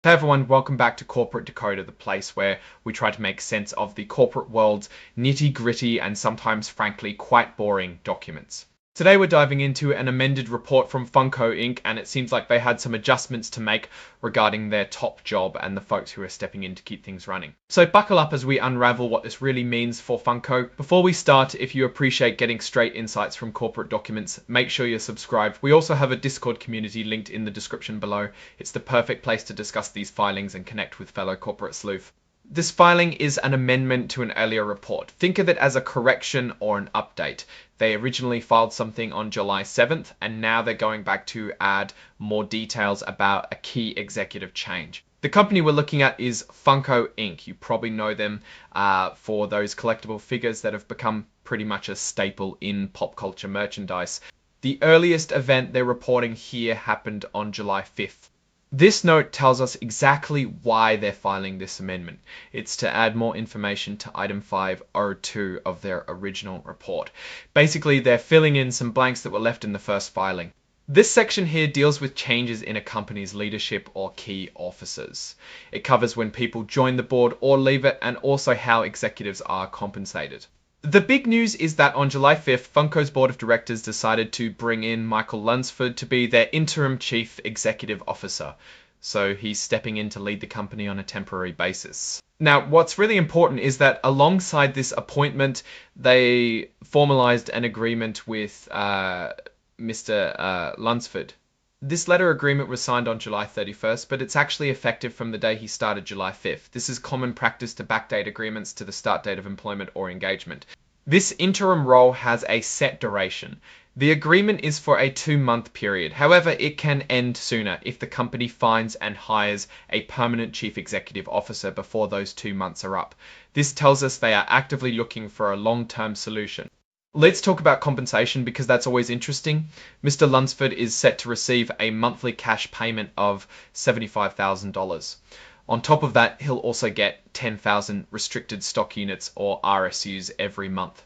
Hey everyone, welcome back to Corporate Decoder, the place where we try to make sense of the corporate world's nitty-gritty and sometimes, frankly, quite boring documents. Today we're diving into an amended report from Funko Inc. and it seems like they had some adjustments to make regarding their top job and the folks who are stepping in to keep things running. So buckle up as we unravel what this really means for Funko. Before we start, if you appreciate getting straight insights from corporate documents, make sure you're subscribed. We also have a Discord community linked in the description below. It's the perfect place to discuss these filings and connect with fellow corporate sleuth. This filing is an amendment to an earlier report. Think of it as a correction or an update. They originally filed something on July 7th, and now they're going back to add more details about a key executive change. The company we're looking at is Funko Inc. You probably know them for those collectible figures that have become pretty much a staple in pop culture merchandise. The earliest event they're reporting here happened on July 5th. This note tells us exactly why they're filing this amendment. It's to add more information to item 502 of their original report. Basically, they're filling in some blanks that were left in the first filing. This section here deals with changes in a company's leadership or key officers. It covers when people join the board or leave it, and also how executives are compensated. The big news is that on July 5th, Funko's board of directors decided to bring in Michael Lunsford to be their interim chief executive officer. So he's stepping in to lead the company on a temporary basis. Now, what's really important is that alongside this appointment, they formalized an agreement with Mr. Lunsford. This letter agreement was signed on July 31st, but it's actually effective from the day he started July 5th. This is common practice to backdate agreements to the start date of employment or engagement. This interim role has a set duration. The agreement is for a 2-month period. However, it can end sooner if the company finds and hires a permanent chief executive officer before those 2 months are up. This tells us they are actively looking for a long-term solution. Let's talk about compensation because that's always interesting. Mr. Lunsford is set to receive a monthly cash payment of $75,000. On top of that, he'll also get 10,000 restricted stock units or RSUs every month.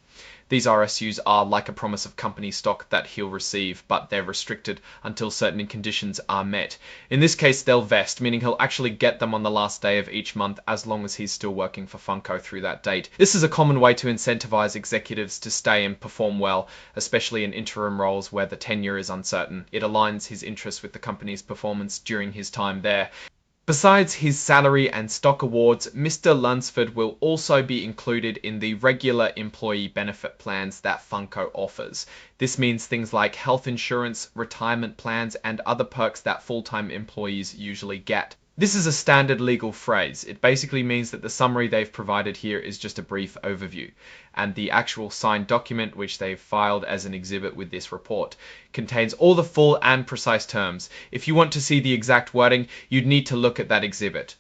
These RSUs are like a promise of company stock that he'll receive, but they're restricted until certain conditions are met. In this case, they'll vest, meaning he'll actually get them on the last day of each month as long as he's still working for Funko through that date. This is a common way to incentivize executives to stay and perform well, especially in interim roles where the tenure is uncertain. It aligns his interests with the company's performance during his time there. Besides his salary and stock awards, Mr. Lunsford will also be included in the regular employee benefit plans that Funko offers. This means things like health insurance, retirement plans, and other perks that full-time employees usually get. This is a standard legal phrase. It basically means that the summary they've provided here is just a brief overview, and the actual signed document, which they've filed as an exhibit with this report, contains all the full and precise terms. If you want to see the exact wording, you'd need to look at that exhibit.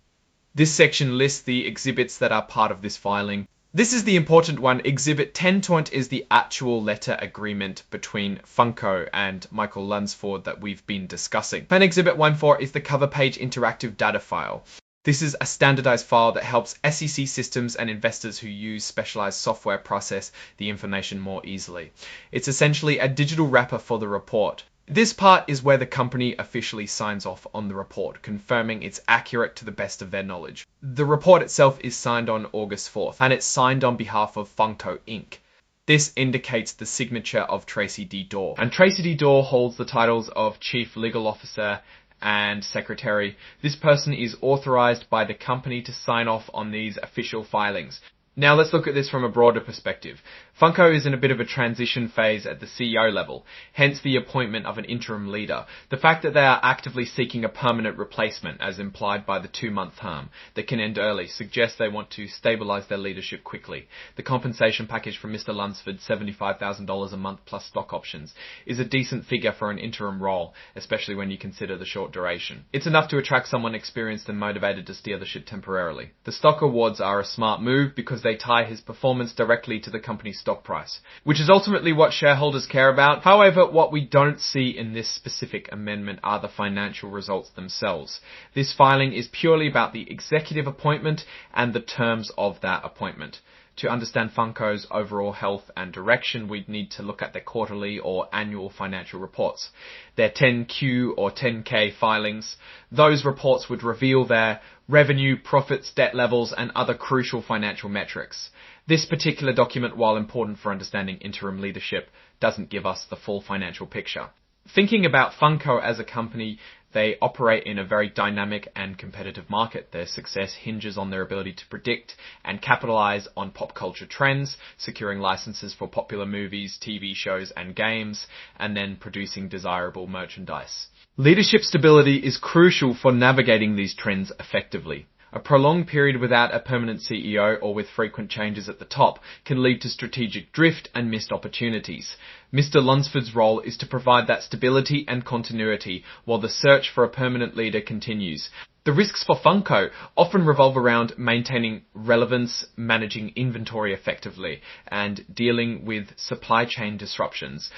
This section lists the exhibits that are part of this filing. This is the important one. Exhibit 10.20 is the actual letter agreement between Funko and Michael Lunsford that we've been discussing. And Exhibit 1.4 is the cover page interactive data file. This is a standardized file that helps SEC systems and investors who use specialized software process the information more easily. It's essentially a digital wrapper for the report. This part is where the company officially signs off on the report, confirming it's accurate to the best of their knowledge. The report itself is signed on August 4th, and it's signed on behalf of Funko Inc. This indicates the signature of Tracy D. Dorr. And Tracy D. Dorr holds the titles of Chief Legal Officer and Secretary. This person is authorized by the company to sign off on these official filings. Now let's look at this from a broader perspective. Funko is in a bit of a transition phase at the CEO level, hence the appointment of an interim leader. The fact that they are actively seeking a permanent replacement, as implied by the 2-month term, that can end early, suggests they want to stabilize their leadership quickly. The compensation package from Mr. Lunsford, $75,000 a month plus stock options, is a decent figure for an interim role, especially when you consider the short duration. It's enough to attract someone experienced and motivated to steer the ship temporarily. The stock awards are a smart move because they tie his performance directly to the company's stock price, which is ultimately what shareholders care about. However, what we don't see in this specific amendment are the financial results themselves. This filing is purely about the executive appointment and the terms of that appointment. To understand Funko's overall health and direction, we'd need to look at their quarterly or annual financial reports. Their 10Q or 10K filings, those reports would reveal their revenue, profits, debt levels, and other crucial financial metrics. This particular document, while important for understanding interim leadership, doesn't give us the full financial picture. Thinking about Funko as a company, they operate in a very dynamic and competitive market. Their success hinges on their ability to predict and capitalize on pop culture trends, securing licenses for popular movies, TV shows, and games, and then producing desirable merchandise. Leadership stability is crucial for navigating these trends effectively. A prolonged period without a permanent CEO or with frequent changes at the top can lead to strategic drift and missed opportunities. Mr. Lunsford's role is to provide that stability and continuity while the search for a permanent leader continues. The risks for Funko often revolve around maintaining relevance, managing inventory effectively, and dealing with supply chain disruptions.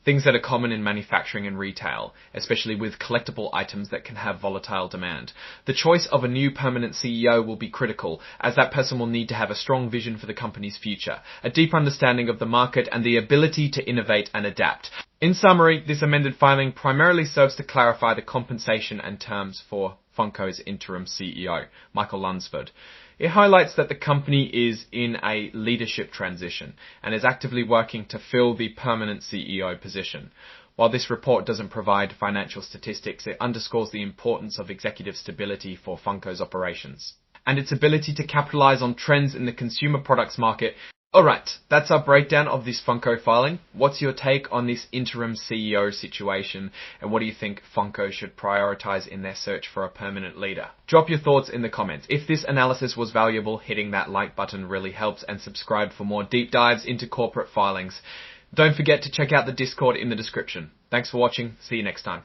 Things that are common in manufacturing and retail, especially with collectible items that can have volatile demand. The choice of a new permanent CEO will be critical, as that person will need to have a strong vision for the company's future, a deep understanding of the market, and the ability to innovate and adapt. In summary, this amended filing primarily serves to clarify the compensation and terms for Funko's interim CEO, Michael Lunsford. It highlights that the company is in a leadership transition and is actively working to fill the permanent CEO position. While this report doesn't provide financial statistics, it underscores the importance of executive stability for Funko's operations and its ability to capitalize on trends in the consumer products market. Alright, that's our breakdown of this Funko filing. What's your take on this interim CEO situation, and what do you think Funko should prioritize in their search for a permanent leader? Drop your thoughts in the comments. If this analysis was valuable, hitting that like button really helps, and subscribe for more deep dives into corporate filings. Don't forget to check out the Discord in the description. Thanks for watching. See you next time.